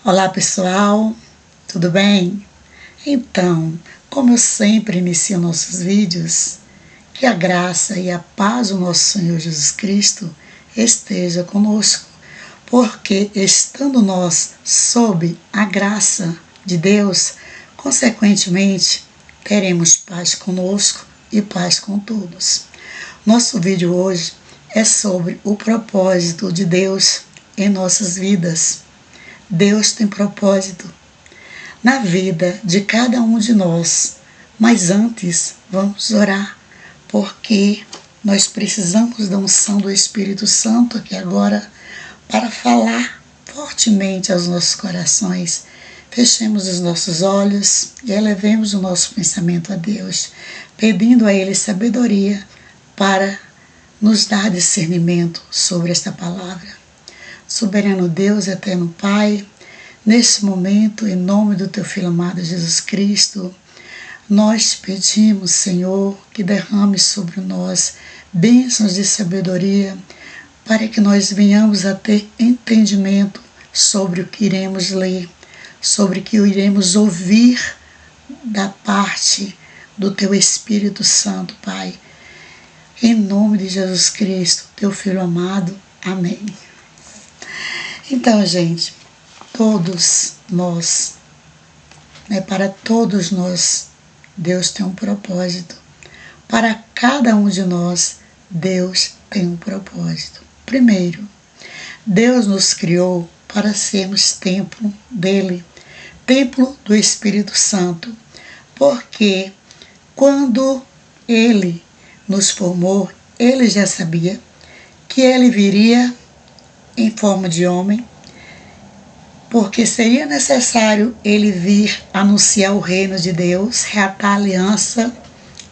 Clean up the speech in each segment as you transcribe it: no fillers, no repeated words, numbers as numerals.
Olá pessoal, tudo bem? Então, como eu sempre inicio nossos vídeos, que a graça e a paz do nosso Senhor Jesus Cristo esteja conosco, porque estando nós sob a graça de Deus, consequentemente teremos paz conosco e paz com todos. Nosso vídeo hoje é sobre o propósito de Deus em nossas vidas. Deus tem propósito na vida de cada um de nós, mas antes vamos orar, porque nós precisamos da unção do Espírito Santo aqui agora para falar fortemente aos nossos corações. Fechemos os nossos olhos e elevemos o nosso pensamento a Deus, pedindo a Ele sabedoria para nos dar discernimento sobre esta palavra. Soberano Deus, eterno Pai, nesse momento, em nome do Teu Filho amado Jesus Cristo, nós pedimos, Senhor, que derrame sobre nós bênçãos de sabedoria, para que nós venhamos a ter entendimento sobre o que iremos ler, sobre o que iremos ouvir da parte do Teu Espírito Santo, Pai. Em nome de Jesus Cristo, Teu Filho amado. Amém. Então, gente, todos nós, para todos nós, Deus tem um propósito. Para cada um de nós, Deus tem um propósito. Primeiro, Deus nos criou para sermos templo dele, templo do Espírito Santo, porque quando Ele nos formou, Ele já sabia que Ele viria em forma de homem, porque seria necessário Ele vir anunciar o reino de Deus, reatar a aliança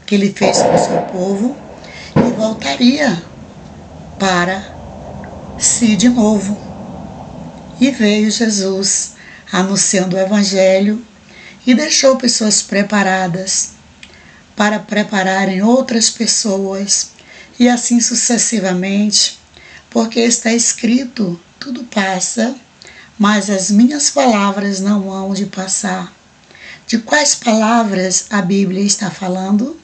que Ele fez com o seu povo e voltaria para si de novo. E veio Jesus anunciando o Evangelho e deixou pessoas preparadas para prepararem outras pessoas e assim sucessivamente, porque está escrito, tudo passa, mas as minhas palavras não hão de passar. De quais palavras a Bíblia está falando?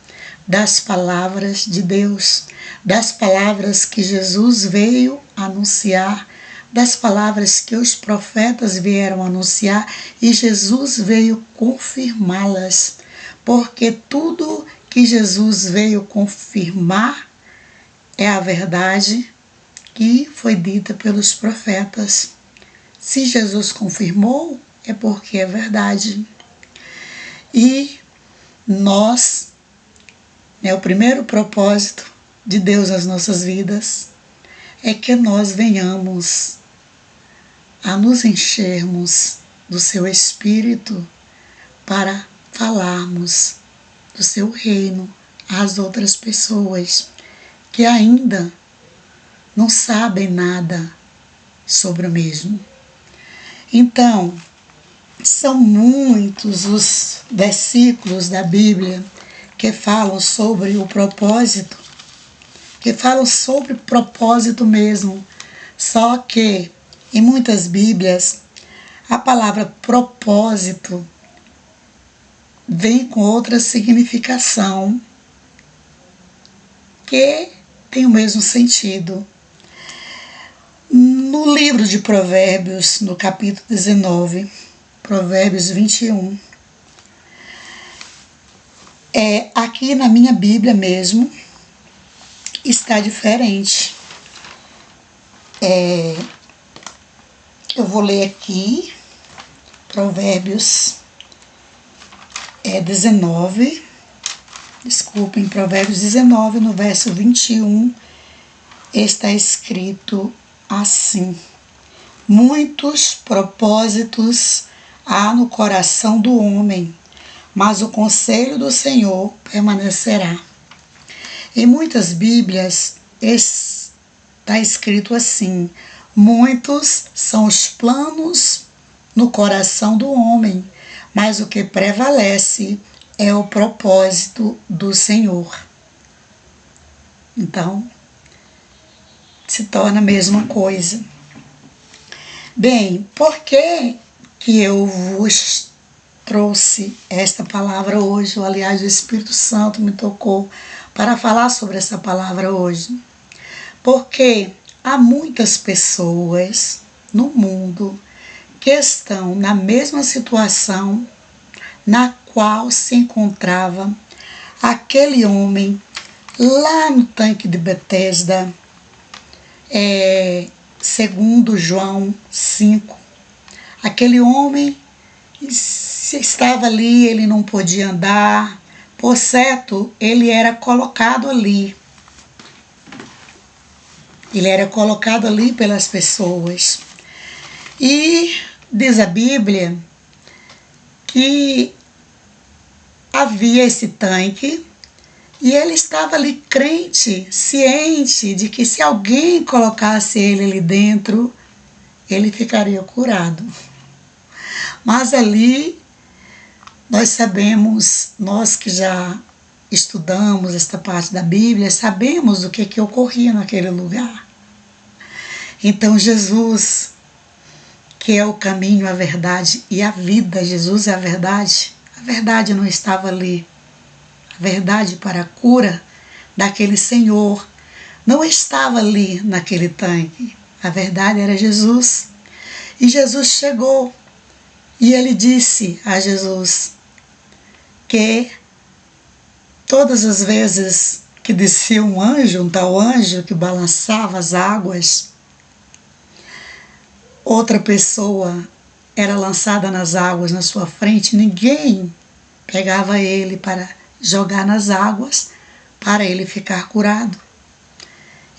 Das palavras de Deus, das palavras que Jesus veio anunciar, das palavras que os profetas vieram anunciar e Jesus veio confirmá-las, porque tudo que Jesus veio confirmar é a verdade que foi dita pelos profetas. Se Jesus confirmou, é porque é verdade. E nós, o primeiro propósito de Deus nas nossas vidas é que nós venhamos a nos enchermos do seu Espírito para falarmos do seu reino às outras pessoas que ainda não sabem nada sobre o mesmo. Então, são muitos os versículos da Bíblia que falam sobre o propósito, que falam sobre propósito mesmo, só que em muitas Bíblias a palavra propósito vem com outra significação que tem o mesmo sentido. No livro de Provérbios, no capítulo 19, Provérbios 21, aqui na minha Bíblia mesmo, está diferente. Eu vou ler aqui, Provérbios 19, desculpem, Provérbios 19, no verso 21, está escrito assim: muitos propósitos há no coração do homem, mas o conselho do Senhor permanecerá. Em muitas Bíblias está escrito assim: muitos são os planos no coração do homem, mas o que prevalece é o propósito do Senhor. Então, se torna a mesma coisa. Bem, por que que eu vos trouxe esta palavra hoje, ou aliás, o Espírito Santo me tocou para falar sobre essa palavra hoje. Porque há muitas pessoas no mundo que estão na mesma situação na qual se encontrava aquele homem lá no tanque de Betesda, segundo João 5. Aquele homem estava ali, ele não podia andar, por certo, ele era colocado ali. Ele era colocado ali pelas pessoas. E diz a Bíblia que havia esse tanque e ele estava ali crente, ciente de que se alguém colocasse ele ali dentro, ele ficaria curado. Mas ali nós sabemos, nós que já estudamos esta parte da Bíblia, sabemos o que ocorria naquele lugar. Então Jesus, que é o caminho, a verdade e a vida, Jesus é a verdade não estava ali. A verdade para a cura daquele Senhor não estava ali naquele tanque. A verdade era Jesus. E Jesus chegou e ele disse a Jesus que todas as vezes que descia um anjo, um tal anjo que balançava as águas, outra pessoa era lançada nas águas na sua frente, ninguém pegava ele para jogar nas águas para ele ficar curado.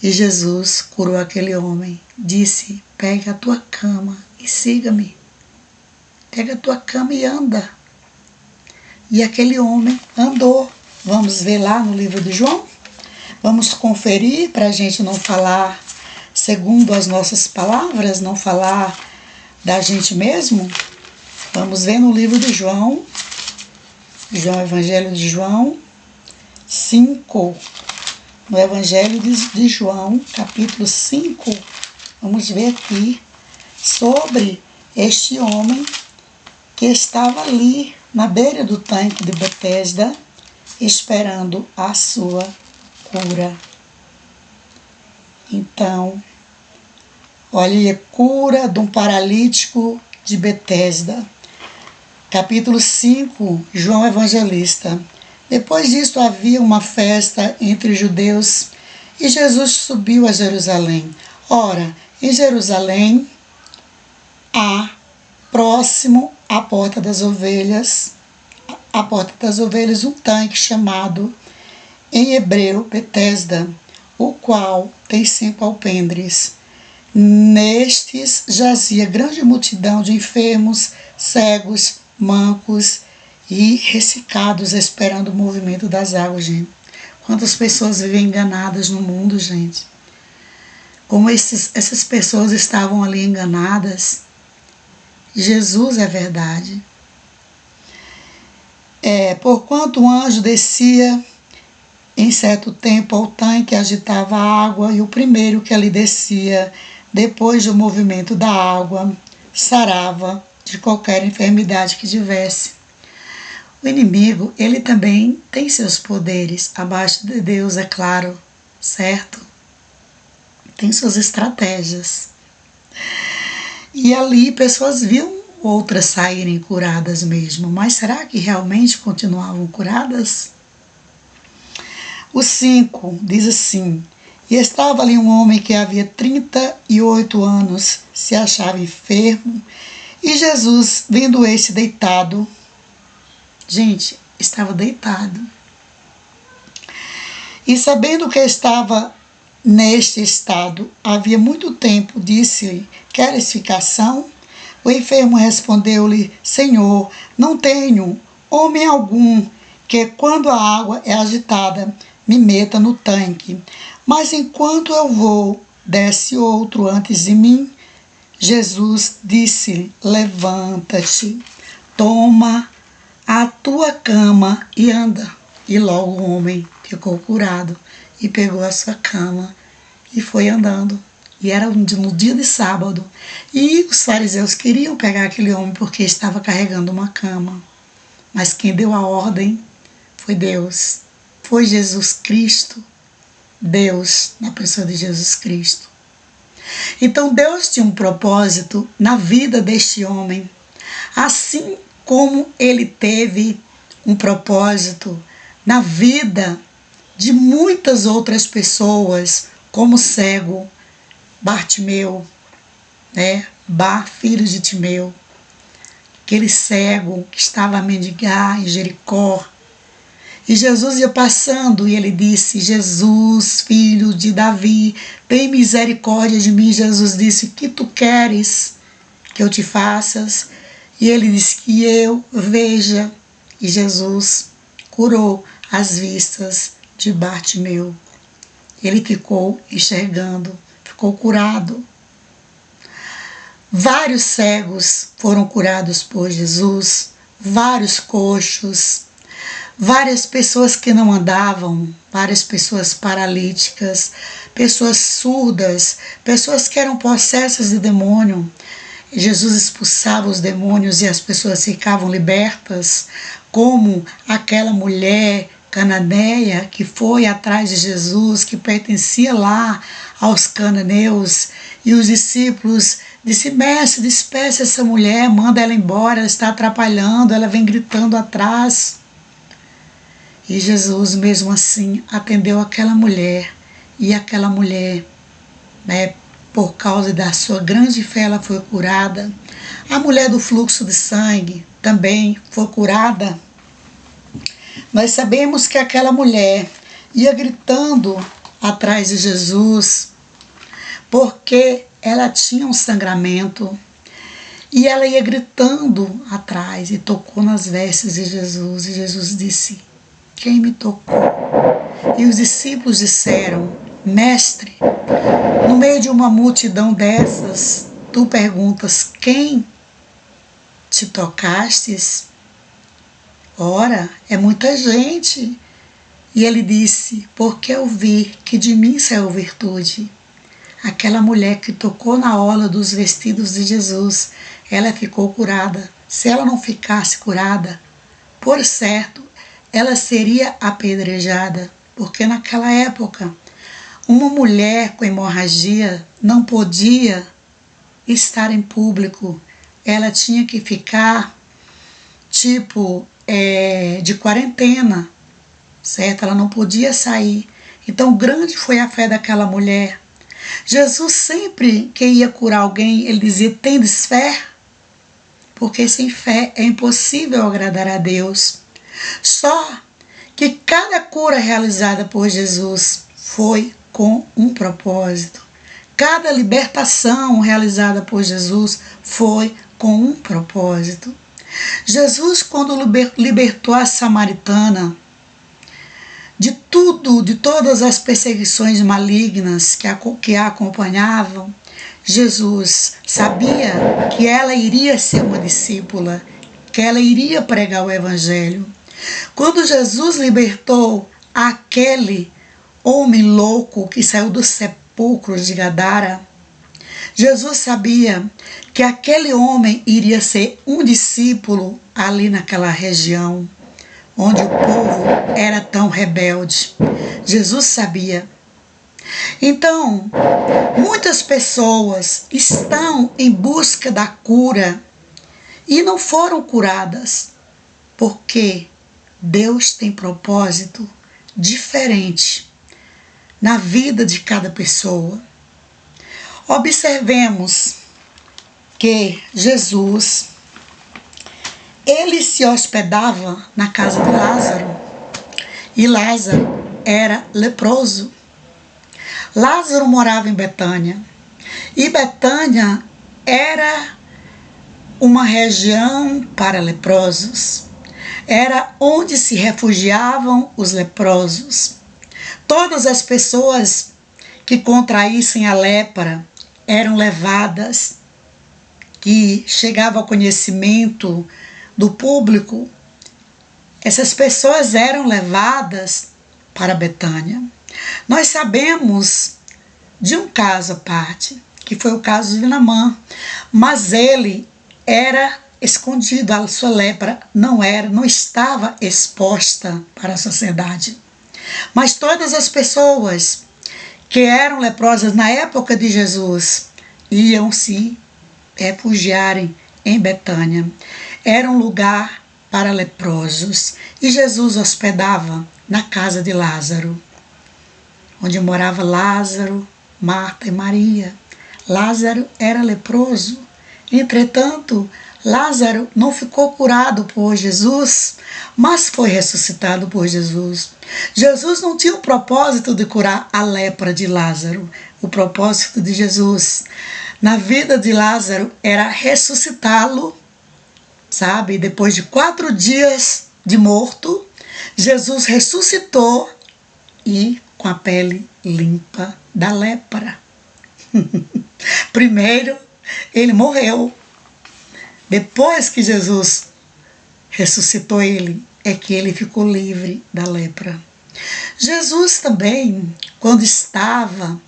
E Jesus curou aquele homem, disse: pega a tua cama e siga-me. Pega a tua cama e anda. E aquele homem andou. Vamos ver lá no livro de João? Vamos conferir para a gente não falar segundo as nossas palavras, não falar da gente mesmo? Vamos ver no livro de João, Evangelho de João 5, no Evangelho de João, capítulo 5, vamos ver aqui sobre este homem que estava ali na beira do tanque de Betesda, esperando a sua cura. Então, olha, cura de um paralítico de Betesda. Capítulo 5, João Evangelista. Depois disto havia uma festa entre os judeus e Jesus subiu a Jerusalém. Ora, em Jerusalém há, próximo à porta das ovelhas, um tanque chamado em hebreu Betesda, o qual tem 5 alpendres. Nestes jazia grande multidão de enfermos, cegos, mancos e ressecados, esperando o movimento das águas, gente. Quantas pessoas vivem enganadas no mundo, gente. Como essas pessoas estavam ali enganadas, Jesus é verdade. Porquanto um anjo descia em certo tempo ao tanque, agitava a água, e o primeiro que ali descia, depois do movimento da água, sarava de qualquer enfermidade que tivesse. O inimigo, ele também tem seus poderes, abaixo de Deus, é claro, certo? Tem suas estratégias. E ali pessoas viam outras saírem curadas mesmo, mas será que realmente continuavam curadas? O 5 diz assim: e estava ali um homem que havia 38 anos, se achava enfermo, e Jesus, vendo esse deitado, gente, estava deitado, e sabendo que estava neste estado havia muito tempo, disse-lhe: queres ficar são? O enfermo respondeu-lhe: Senhor, não tenho homem algum que, quando a água é agitada, me meta no tanque. Mas enquanto eu vou, desce outro antes de mim. Jesus disse-lhe: levanta-te, toma a tua cama e anda. E logo o homem ficou curado e pegou a sua cama e foi andando. E era no dia de sábado. E os fariseus queriam pegar aquele homem porque estava carregando uma cama. Mas quem deu a ordem foi Deus. Foi Jesus Cristo. Deus, na pessoa de Jesus Cristo. Então Deus tinha um propósito na vida deste homem. Assim como ele teve um propósito na vida de muitas outras pessoas, como o cego Bartimeu, filho de Timeu, aquele cego que estava a mendigar em Jericó. E Jesus ia passando e ele disse: Jesus, filho de Davi, tem misericórdia de mim. Jesus disse: que tu queres que eu te faças? E ele disse: que eu veja. E Jesus curou as vistas de Bartimeu. Ele ficou enxergando, ficou curado. Vários cegos foram curados por Jesus, vários coxos, várias pessoas que não andavam, várias pessoas paralíticas, pessoas surdas, pessoas que eram possessas de demônio. Jesus expulsava os demônios e as pessoas ficavam libertas, como aquela mulher cananeia que foi atrás de Jesus, que pertencia lá aos cananeus, e os discípulos disseram: mestre, despeça essa mulher, manda ela embora, ela está atrapalhando, ela vem gritando atrás. E Jesus, mesmo assim, atendeu aquela mulher, e aquela mulher, por causa da sua grande fé, ela foi curada. A mulher do fluxo de sangue também foi curada. Nós sabemos que aquela mulher ia gritando atrás de Jesus, porque ela tinha um sangramento, e ela ia gritando atrás e tocou nas vestes de Jesus, e Jesus disse: quem me tocou? E os discípulos disseram: mestre, no meio de uma multidão dessas, tu perguntas: quem te tocastes? Ora, é muita gente. E ele disse: porque eu vi que de mim saiu virtude. Aquela mulher que tocou na orla dos vestidos de Jesus, ela ficou curada. Se ela não ficasse curada, por certo, ela seria apedrejada, porque naquela época, uma mulher com hemorragia não podia estar em público. Ela tinha que ficar, de quarentena, certo? Ela não podia sair. Então, grande foi a fé daquela mulher. Jesus sempre que ia curar alguém, ele dizia: tendes fé? Porque sem fé é impossível agradar a Deus. Só que cada cura realizada por Jesus foi com um propósito. Cada libertação realizada por Jesus foi com um propósito. Jesus, quando libertou a samaritana de tudo, de todas as perseguições malignas que a acompanhavam, Jesus sabia que ela iria ser uma discípula, que ela iria pregar o Evangelho. Quando Jesus libertou aquele homem louco que saiu do sepulcro de Gadara, Jesus sabia que aquele homem iria ser um discípulo ali naquela região, onde o povo era tão rebelde. Jesus sabia. Então, muitas pessoas estão em busca da cura e não foram curadas, porque Deus tem propósito diferente na vida de cada pessoa. Observemos que Jesus, ele se hospedava na casa de Lázaro, e Lázaro era leproso. Lázaro morava em Betânia, e Betânia era uma região para leprosos. Era onde se refugiavam os leprosos. Todas as pessoas que contraíssem a lepra eram levadas, que chegava ao conhecimento do público, essas pessoas eram levadas para Betânia. Nós sabemos de um caso à parte, que foi o caso de Naamã, mas ele era escondido, a sua lepra não estava exposta para a sociedade. Mas todas as pessoas que eram leprosas na época de Jesus iam se refugiarem em Betânia. Era um lugar para leprosos e Jesus hospedava na casa de Lázaro, onde morava Lázaro, Marta e Maria. Lázaro era leproso. Entretanto, Lázaro não ficou curado por Jesus, mas foi ressuscitado por Jesus. Jesus não tinha o propósito de curar a lepra de Lázaro. O propósito de Jesus na vida de Lázaro era ressuscitá-lo, sabe? Depois de 4 dias de morto, Jesus ressuscitou e com a pele limpa da lepra. Primeiro, ele morreu. Depois que Jesus ressuscitou ele, é que ele ficou livre da lepra. Jesus também, quando estava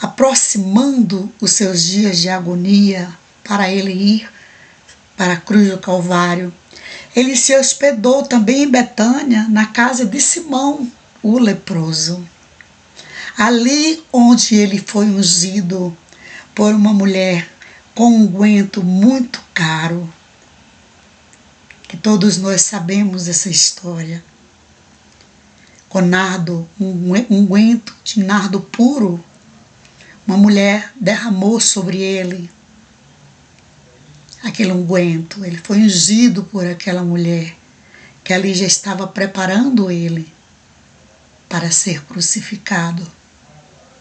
aproximando os seus dias de agonia para ele ir para a cruz do Calvário, ele se hospedou também em Betânia, na casa de Simão, o leproso. Ali onde ele foi ungido por uma mulher com um unguento muito caro, que todos nós sabemos essa história, com nardo, um unguento de nardo puro, uma mulher derramou sobre ele aquele unguento. Ele foi ungido por aquela mulher que ali já estava preparando ele para ser crucificado,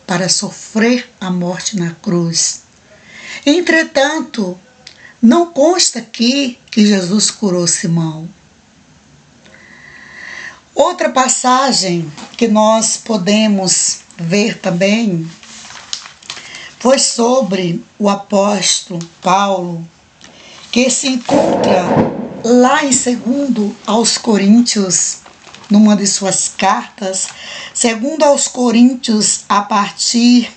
para sofrer a morte na cruz. Entretanto, não consta aqui que Jesus curou Simão. Outra passagem que nós podemos ver também foi sobre o apóstolo Paulo, que se encontra lá em 2 aos Coríntios, numa de suas cartas, 2 aos Coríntios, a partir,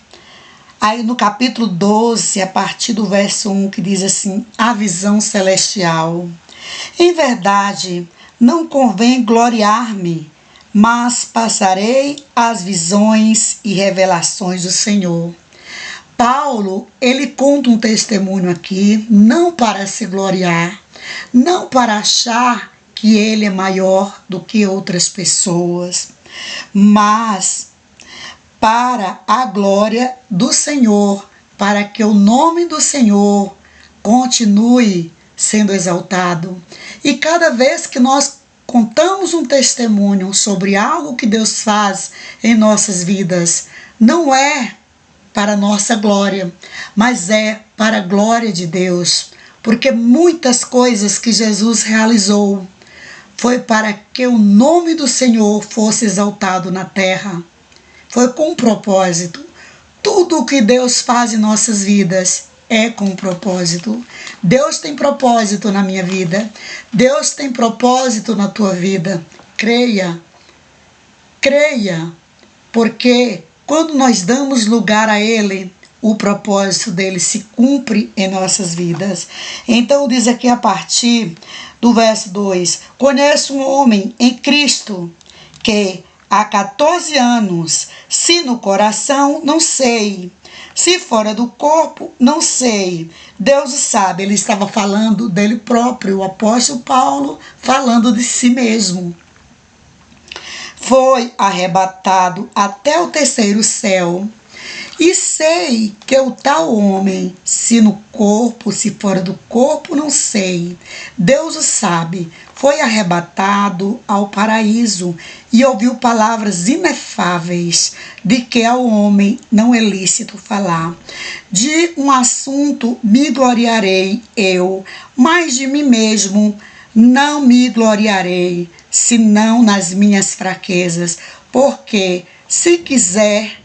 aí no capítulo 12, a partir do verso 1, que diz assim: a visão celestial. Em verdade, não convém gloriar-me, mas passarei as visões e revelações do Senhor. Paulo, ele conta um testemunho aqui, não para se gloriar, não para achar que ele é maior do que outras pessoas, mas para a glória do Senhor, para que o nome do Senhor continue sendo exaltado. E cada vez que nós contamos um testemunho sobre algo que Deus faz em nossas vidas, não é para nossa glória, mas é para a glória de Deus, porque muitas coisas que Jesus realizou foi para que o nome do Senhor fosse exaltado na terra. Foi com um propósito. Tudo o que Deus faz em nossas vidas é com um propósito. Deus tem propósito na minha vida. Deus tem propósito na tua vida. Creia. Creia. Porque quando nós damos lugar a Ele, o propósito dele se cumpre em nossas vidas. Então diz aqui a partir do verso 2: conheço um homem em Cristo que há 14 anos, se no coração, não sei, se fora do corpo, não sei. Deus o sabe. Ele estava falando dele próprio, o apóstolo Paulo falando de si mesmo. Foi arrebatado até o 3º céu. E sei que o tal homem, se no corpo, se fora do corpo, não sei. Deus o sabe. Foi arrebatado ao paraíso e ouviu palavras inefáveis, de que ao homem não é lícito falar. De um assunto me gloriarei eu, mas de mim mesmo não me gloriarei, senão nas minhas fraquezas, porque se quiser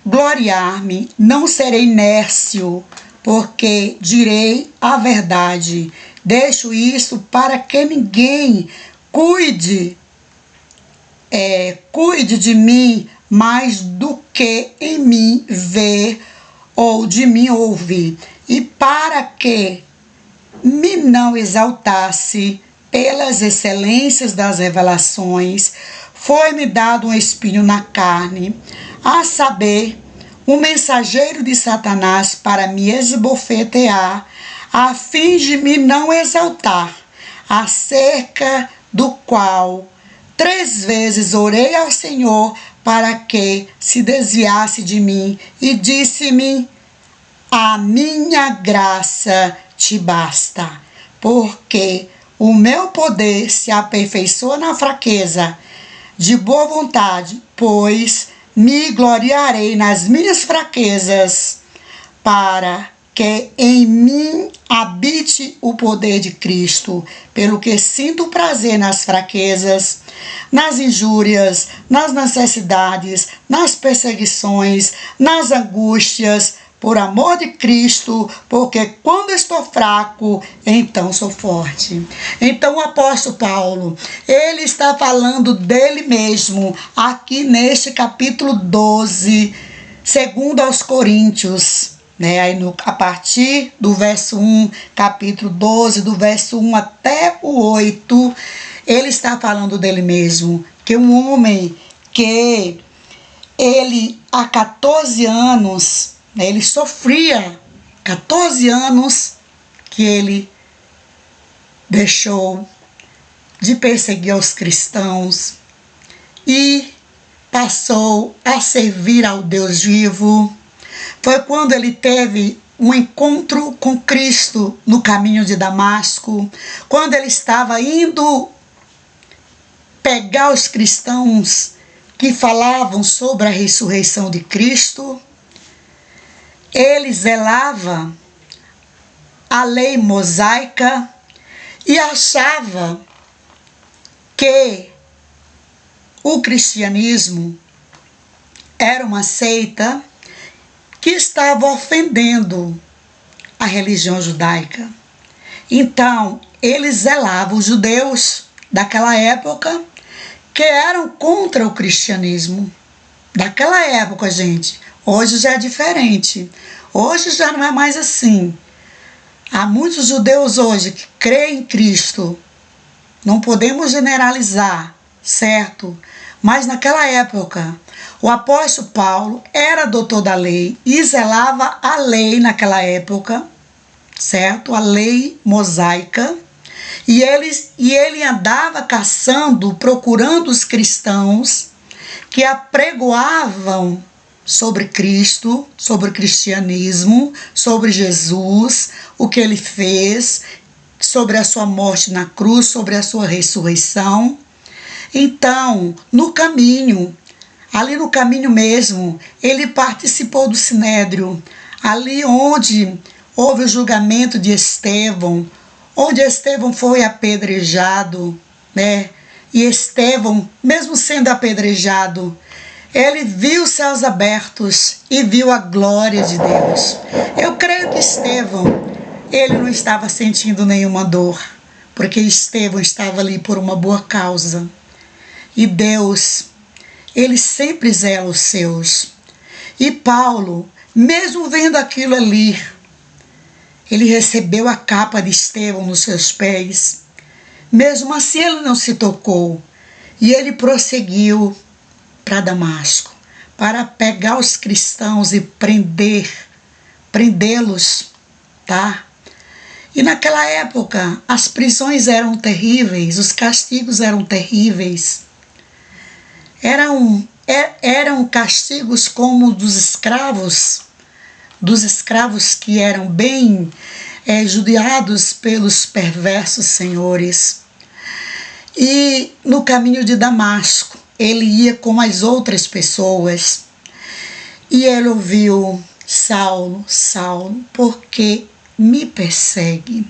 gloriar-me, não serei nércio, porque direi a verdade. Deixo isso para que ninguém cuide de mim mais do que em mim vê ou de mim ouve, e para que me não exaltasse pelas excelências das revelações, foi-me dado um espinho na carne, a saber, um mensageiro de Satanás para me esbofetear, a fim de me não exaltar, acerca do qual 3 vezes orei ao Senhor para que se desviasse de mim, e disse-me: a minha graça te basta, porque o meu poder se aperfeiçoa na fraqueza. De boa vontade, pois me gloriarei nas minhas fraquezas, para que em mim habite o poder de Cristo, pelo que sinto prazer nas fraquezas, nas injúrias, nas necessidades, nas perseguições, nas angústias, por amor de Cristo, porque quando estou fraco, então sou forte. Então o apóstolo Paulo, ele está falando dele mesmo, aqui neste capítulo 12, segundo aos Coríntios, né? Aí a partir do verso 1, capítulo 12, do verso 1 até o 8, ele está falando dele mesmo, que um homem que ele há 14 anos, ele sofria 14 anos que ele deixou de perseguir os cristãos e passou a servir ao Deus vivo. Foi quando ele teve um encontro com Cristo no caminho de Damasco, quando ele estava indo pegar os cristãos que falavam sobre a ressurreição de Cristo. Ele zelava a lei mosaica e achava que o cristianismo era uma seita que estava ofendendo a religião judaica. Então, ele zelava os judeus daquela época que eram contra o cristianismo. Daquela época, gente. Hoje já é diferente. Hoje já não é mais assim. Há muitos judeus hoje que creem em Cristo. Não podemos generalizar, certo? Mas naquela época, o apóstolo Paulo era doutor da lei e zelava a lei naquela época, certo? A lei mosaica. E ele andava caçando, procurando os cristãos que apregoavam sobre Cristo, sobre o cristianismo, sobre Jesus, o que ele fez, sobre a sua morte na cruz, sobre a sua ressurreição. Então, no caminho, ali no caminho mesmo, ele participou do Sinédrio, ali onde houve o julgamento de Estevão, onde Estevão foi apedrejado, né? E Estevão, mesmo sendo apedrejado, ele viu os céus abertos e viu a glória de Deus. Eu creio que Estevão, ele não estava sentindo nenhuma dor, porque Estevão estava ali por uma boa causa. E Deus, ele sempre zela os seus. E Paulo, mesmo vendo aquilo ali, ele recebeu a capa de Estevão nos seus pés. Mesmo assim ele não se tocou. E ele prosseguiu para Damasco, para pegar os cristãos e prendê-los, tá? E naquela época as prisões eram terríveis, os castigos eram terríveis. Eram castigos como dos escravos que eram bem judiados pelos perversos senhores. E no caminho de Damasco, ele ia com as outras pessoas e ele ouviu: Saulo, Saulo, por que me persegue?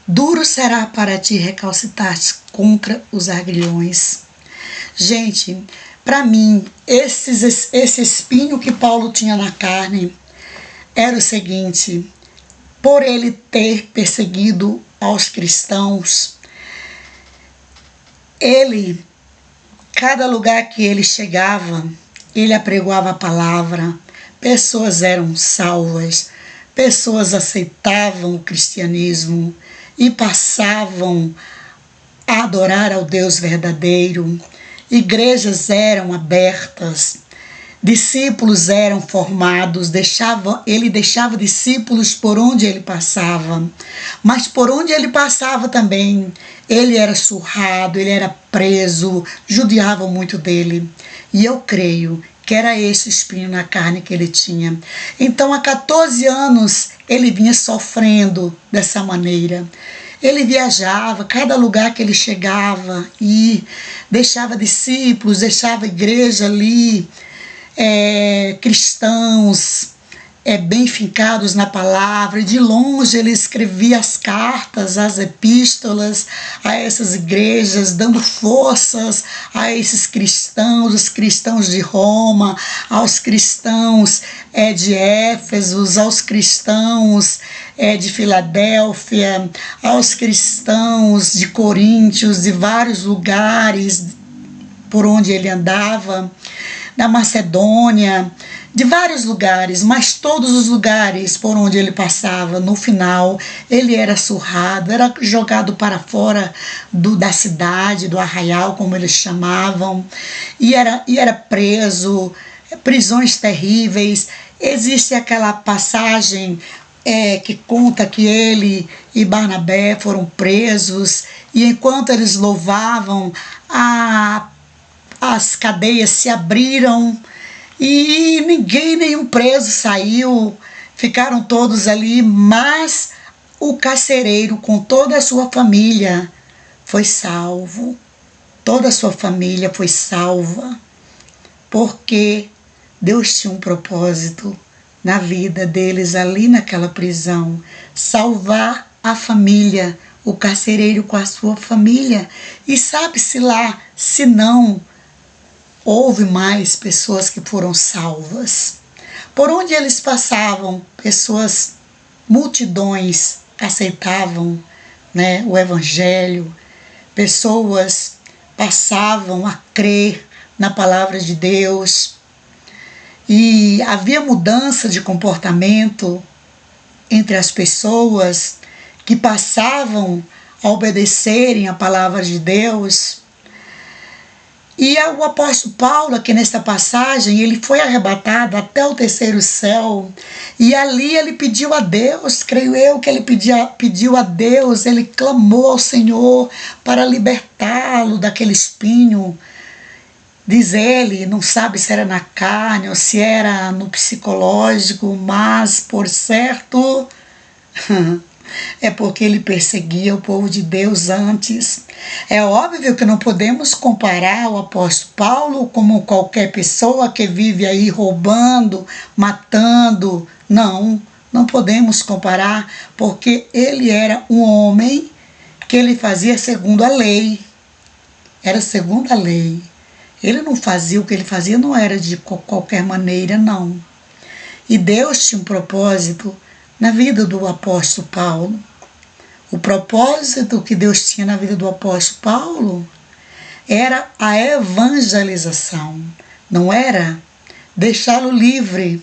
Duro será para ti recalcitar contra os aguilhões. Gente, para mim, esse espinho que Paulo tinha na carne era o seguinte: por ele ter perseguido aos cristãos, cada lugar que ele chegava, ele apregoava a palavra, pessoas eram salvas, pessoas aceitavam o cristianismo e passavam a adorar ao Deus verdadeiro. Igrejas eram abertas, discípulos eram formados, ele deixava discípulos por onde ele passava, mas por onde ele passava também, ele era surrado, ele era preso, judiavam muito dele. E eu creio que era esse espinho na carne que ele tinha. Então, há 14 anos, ele vinha sofrendo dessa maneira. Ele viajava, cada lugar que ele chegava, e deixava discípulos, deixava a igreja ali, cristãos bem fincados na palavra. De longe ele escrevia as cartas, as epístolas a essas igrejas, dando forças a esses cristãos, os cristãos de Roma, aos cristãos de Éfeso, aos cristãos de Filadélfia, aos cristãos de Coríntios, de vários lugares por onde ele andava, da Macedônia, de vários lugares, mas todos os lugares por onde ele passava, no final, ele era surrado, era jogado para fora da cidade, do arraial, como eles chamavam, e era preso, prisões terríveis. Existe aquela passagem que conta que ele e Barnabé foram presos, e enquanto eles louvavam, as cadeias se abriram, e nenhum preso saiu, ficaram todos ali, mas o carcereiro com toda a sua família foi salvo. Toda a sua família foi salva, porque Deus tinha um propósito na vida deles ali naquela prisão, salvar a família, o carcereiro com a sua família. E sabe-se lá, se não houve mais pessoas que foram salvas. Por onde eles passavam, pessoas, multidões aceitavam, o Evangelho, pessoas passavam a crer na palavra de Deus, e havia mudança de comportamento entre as pessoas que passavam a obedecerem a palavra de Deus. E o apóstolo Paulo, aqui nesta passagem, ele foi arrebatado até o terceiro céu, e ali ele pediu a Deus, creio eu que ele pediu a Deus, ele clamou ao Senhor para libertá-lo daquele espinho. Diz ele, não sabe se era na carne ou se era no psicológico, mas por certo é porque ele perseguia o povo de Deus antes. É óbvio que não podemos comparar o apóstolo Paulo como qualquer pessoa que vive aí roubando, matando. Não podemos comparar, porque ele era um homem que ele fazia segundo a lei. Era segundo a lei. Ele não fazia, o que ele fazia não era de qualquer maneira, não. E Deus tinha um propósito na vida do apóstolo Paulo. O propósito que Deus tinha na vida do apóstolo Paulo era a evangelização, não era deixá-lo livre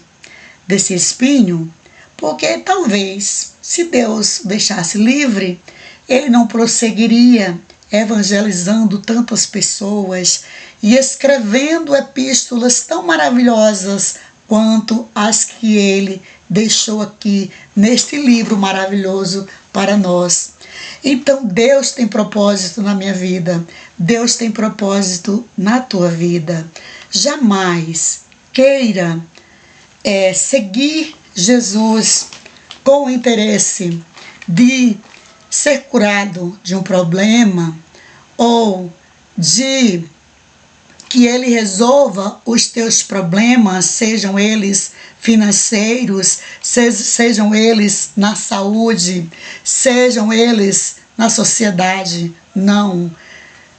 desse espinho, porque talvez, se Deus deixasse livre, ele não prosseguiria evangelizando tantas pessoas e escrevendo epístolas tão maravilhosas quanto as que ele deixou aqui neste livro maravilhoso para nós. Então Deus tem propósito na minha vida, Deus tem propósito na tua vida. Jamais queira seguir Jesus com o interesse de ser curado de um problema ou de que ele resolva os teus problemas, sejam eles financeiros, sejam eles na saúde, sejam eles na sociedade. Não.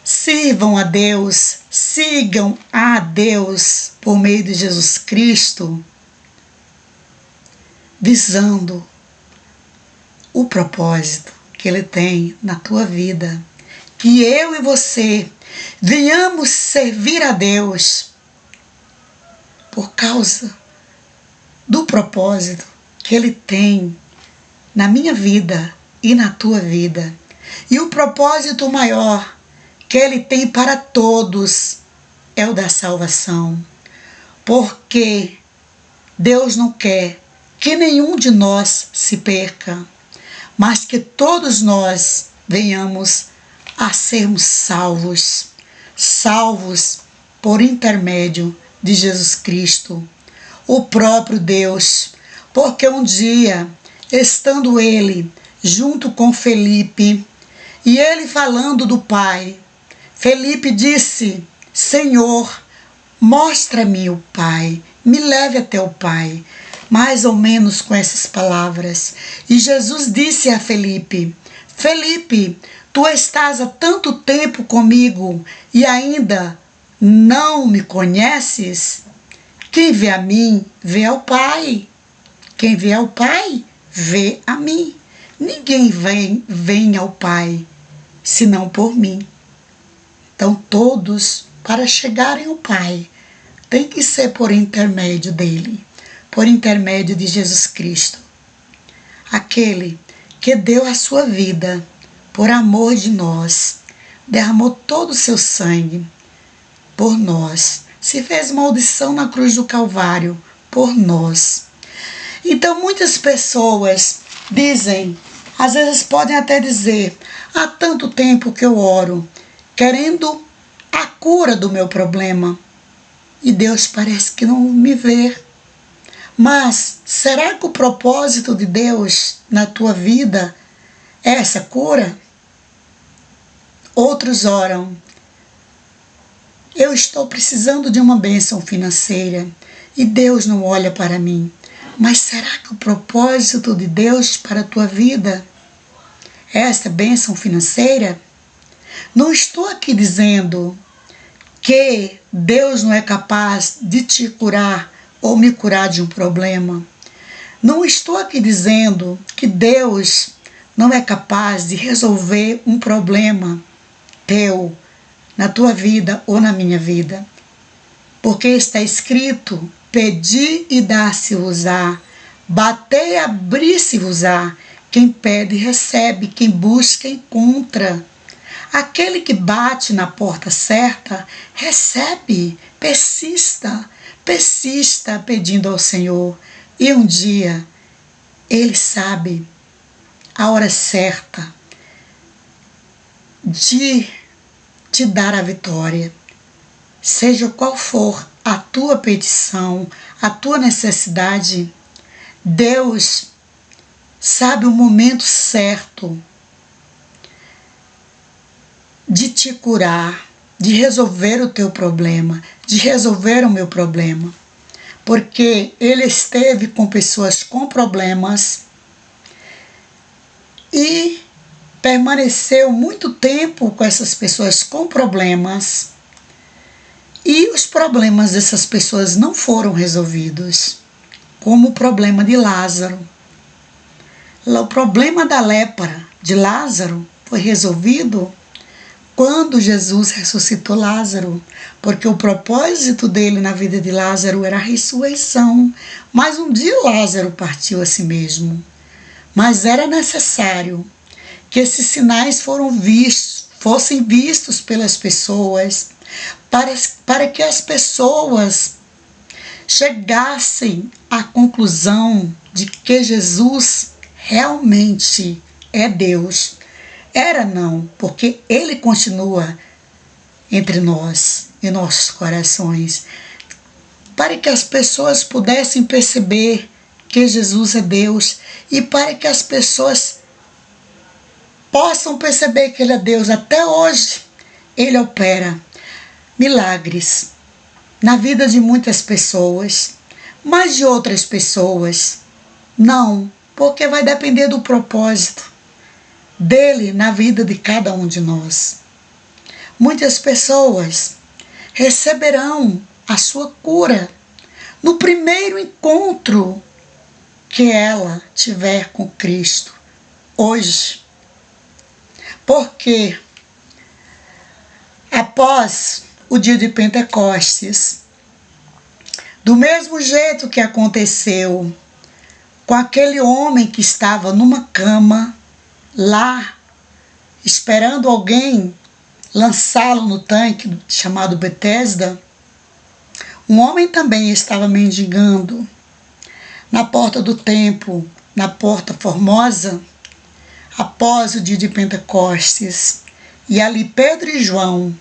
Sirvam a Deus, sigam a Deus por meio de Jesus Cristo, visando o propósito que Ele tem na tua vida. Que eu e você venhamos servir a Deus por causa do propósito que Ele tem na minha vida e na tua vida. E o propósito maior que Ele tem para todos é o da salvação. Porque Deus não quer que nenhum de nós se perca, mas que todos nós venhamos a sermos salvos, salvos por intermédio de Jesus Cristo, o próprio Deus. Porque um dia, estando ele junto com Felipe, e ele falando do Pai, Felipe disse: Senhor, mostra-me o Pai, me leve até o Pai. Mais ou menos com essas palavras. E Jesus disse a Felipe: Felipe, tu estás há tanto tempo comigo e ainda não me conheces? Quem vê a mim, vê ao Pai. Quem vê ao Pai, vê a mim. Ninguém vem ao Pai, senão por mim. Então todos, para chegarem ao Pai, tem que ser por intermédio dele, por intermédio de Jesus Cristo. Aquele que deu a sua vida por amor de nós, derramou todo o seu sangue por nós, se fez maldição na cruz do Calvário por nós. Então muitas pessoas dizem, às vezes podem até dizer: há tanto tempo que eu oro, querendo a cura do meu problema, e Deus parece que não me vê. Mas será que o propósito de Deus na tua vida é essa cura? Outros oram: eu estou precisando de uma bênção financeira e Deus não olha para mim. Mas será que o propósito de Deus para a tua vida é essa bênção financeira? Não estou aqui dizendo que Deus não é capaz de te curar ou me curar de um problema. Não estou aqui dizendo que Deus não é capaz de resolver um problema teu, na tua vida ou na minha vida. Porque está escrito: pedi e dá-se-vos-á, batei e abri-se-vos-á. Quem pede recebe, quem busca encontra. Aquele que bate na porta certa, recebe. Persista pedindo ao Senhor. E um dia, Ele sabe a hora certa de te dar a vitória. Seja qual for a tua petição, a tua necessidade, Deus sabe o momento certo de te curar, de resolver o teu problema, de resolver o meu problema. Porque Ele esteve com pessoas com problemas e permaneceu muito tempo com essas pessoas com problemas, e os problemas dessas pessoas não foram resolvidos, como o problema de Lázaro. O problema da lepra de Lázaro foi resolvido quando Jesus ressuscitou Lázaro, porque o propósito dele na vida de Lázaro era a ressurreição. Mas um dia Lázaro partiu a si mesmo. Mas era necessário que esses sinais fossem vistos pelas pessoas, para que as pessoas chegassem à conclusão de que Jesus realmente é Deus. Era não, porque Ele continua entre nós, em nossos corações, para que as pessoas pudessem perceber que Jesus é Deus e para que as pessoas possam perceber que Ele é Deus. Até hoje, Ele opera milagres na vida de muitas pessoas, mas de outras pessoas não, porque vai depender do propósito dele na vida de cada um de nós. Muitas pessoas receberão a sua cura no primeiro encontro que ela tiver com Cristo hoje. Porque após o dia de Pentecostes, Do mesmo jeito que aconteceu com aquele homem que estava numa cama lá, esperando alguém lançá-lo no tanque chamado Betesda, um homem também estava mendigando na porta do templo, na porta formosa, após o dia de Pentecostes. E ali Pedro e João,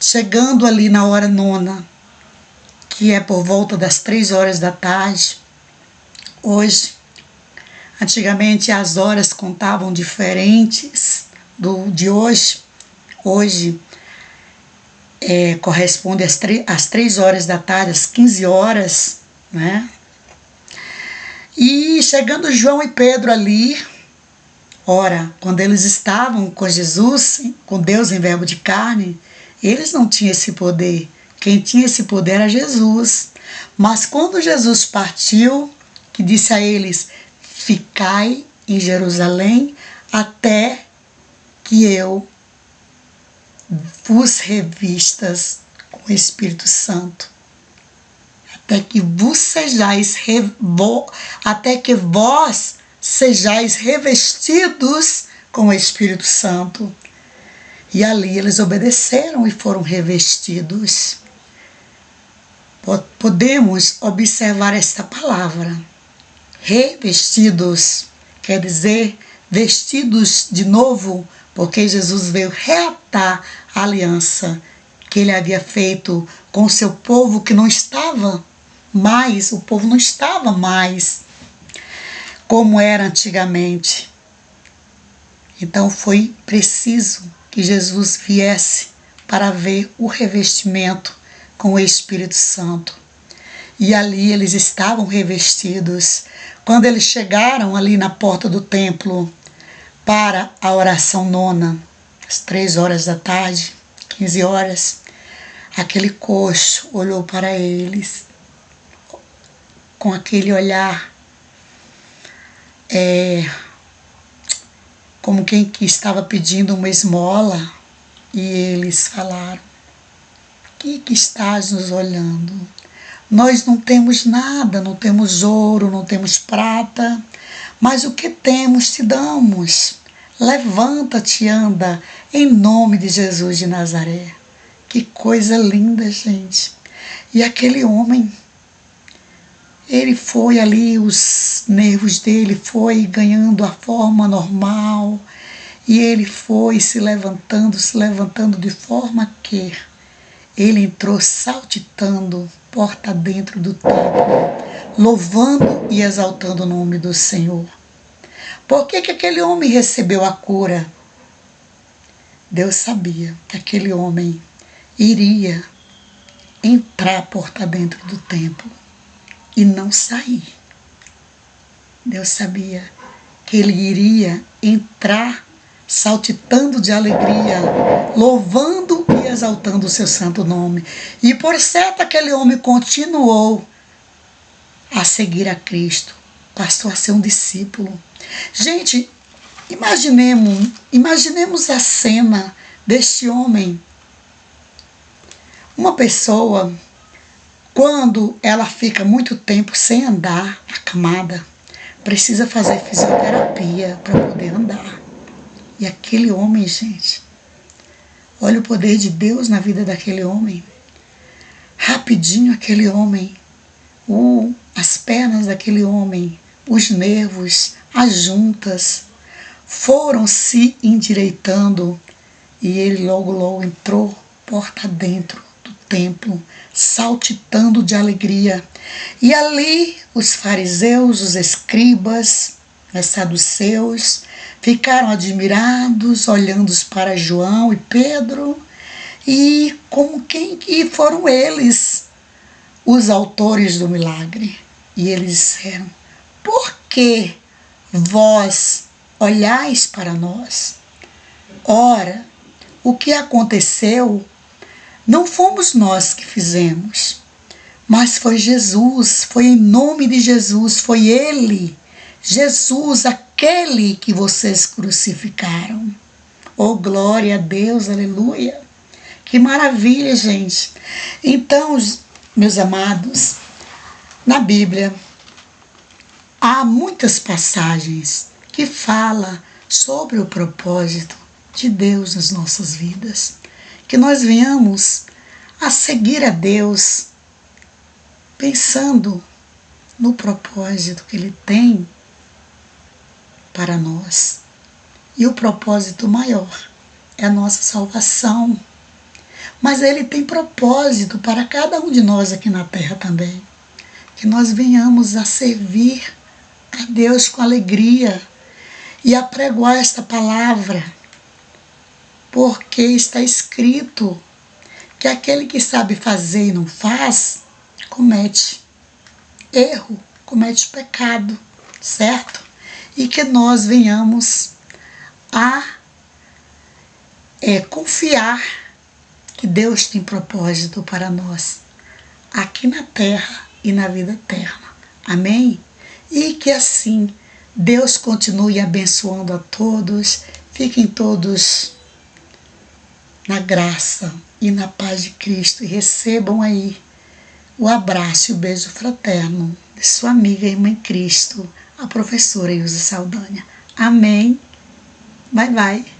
chegando ali na hora nona, que é por volta das 3 horas da tarde, hoje, antigamente as horas contavam diferentes de hoje. Hoje corresponde às 3 horas da tarde, às 15 horas, né? E chegando João e Pedro ali, ora, quando eles estavam com Jesus, com Deus em verbo de carne, eles não tinham esse poder. Quem tinha esse poder era Jesus. Mas quando Jesus partiu, que disse a eles: ficai em Jerusalém até que eu vos revistas com o Espírito Santo. Até que vos sejais, até que vós sejais revestidos com o Espírito Santo. E ali eles obedeceram e foram revestidos. Podemos observar esta palavra. Revestidos quer dizer vestidos de novo, porque Jesus veio reatar a aliança que ele havia feito com o seu povo, que não estava mais, o povo não estava mais como era antigamente. Então foi preciso que Jesus viesse para ver o revestimento com o Espírito Santo. E ali eles estavam revestidos. Quando eles chegaram ali na porta do templo para a oração nona, às 3 horas da tarde, 15 horas, aquele coxo olhou para eles com aquele olhar como quem que estava pedindo uma esmola, e eles falaram: que estás nos olhando? Nós não temos nada, não temos ouro, não temos prata, mas o que temos te damos. Levanta-te e anda, em nome de Jesus de Nazaré. Que coisa linda, gente. E aquele homem, ele foi ali, os nervos dele foi ganhando a forma normal, e ele foi se levantando de forma que ele entrou saltitando porta dentro do templo, louvando e exaltando o nome do Senhor. Por que aquele homem recebeu a cura? Deus sabia que aquele homem iria entrar porta dentro do templo e não sair. Deus sabia que ele iria entrar saltitando de alegria, louvando e exaltando o seu santo nome. E por certo aquele homem continuou a seguir a Cristo, passou a ser um discípulo. Gente, imaginemos a cena deste homem. Uma pessoa, quando ela fica muito tempo sem andar, acamada, precisa fazer fisioterapia para poder andar. E aquele homem, gente, olha o poder de Deus na vida daquele homem. Rapidinho aquele homem, as pernas daquele homem, os nervos, as juntas, foram se endireitando, e ele logo entrou porta dentro do templo, saltitando de alegria. E ali os fariseus, os escribas, os saduceus, ficaram admirados, olhando para João e Pedro, e como quem que foram eles os autores do milagre. E eles disseram: por que vós olhais para nós? Ora, o que aconteceu não fomos nós que fizemos, mas foi Jesus, foi em nome de Jesus, foi Ele, Jesus, aquele que vocês crucificaram. Oh, glória a Deus, aleluia. Que maravilha, gente. Então, meus amados, Na Bíblia, há muitas passagens que falam sobre o propósito de Deus nas nossas vidas. Que nós venhamos a seguir a Deus pensando no propósito que Ele tem para nós. E o propósito maior é a nossa salvação. Mas Ele tem propósito para cada um de nós aqui na terra também. Que nós venhamos a servir a Deus com alegria e apregoar esta palavra, porque está escrito que aquele que sabe fazer e não faz, comete erro, comete pecado, certo? E que nós venhamos a confiar que Deus tem propósito para nós, aqui na terra e na vida eterna. Amém? E que assim Deus continue abençoando a todos, fiquem todos na graça e na paz de Cristo e recebam aí o abraço e o beijo fraterno de sua amiga e irmã em Cristo, a professora Ilza Saldanha. Amém. Bye, bye.